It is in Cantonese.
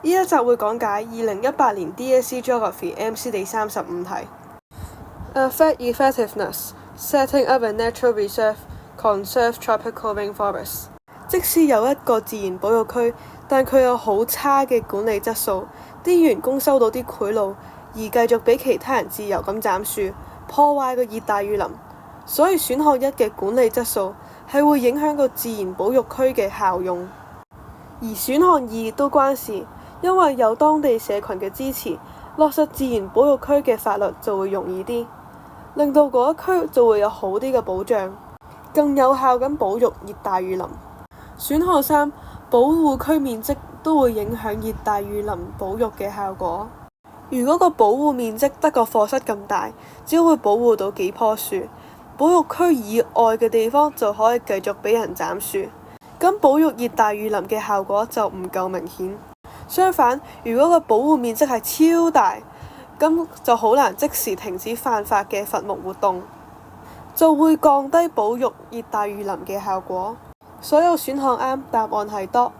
呢一集會講解2018年 DSE Geography MC 第35題。Affect effectiveness, setting up a natural reserve, conserve tropical rainforests。即使有一個自然保育區，但佢有好差嘅管理質素，啲員工收到啲賄賂，而繼續俾其他人自由咁斬樹，破壞個熱帶雨林。所以選項一嘅管理質素係會影響個自然保育區嘅效用，而選項二都關事，因為有當地社群嘅支持，落實自然保育區嘅法律就會容易啲，令到嗰一區就會有好啲嘅保障，更有效咁保育熱帶雨林。選項三，保護區面積都會影響熱帶雨林保育嘅效果。如果個保護面積得個課室咁大，只會保護到幾棵樹，保育區以外嘅地方就可以繼續俾人斬樹，咁保育熱帶雨林嘅效果就唔夠明顯。相反，如果個保護面積係超大，咁就好難即時停止犯法嘅伐木活動，就會降低保育熱帶雨林嘅效果。所有選項啱，答案係多。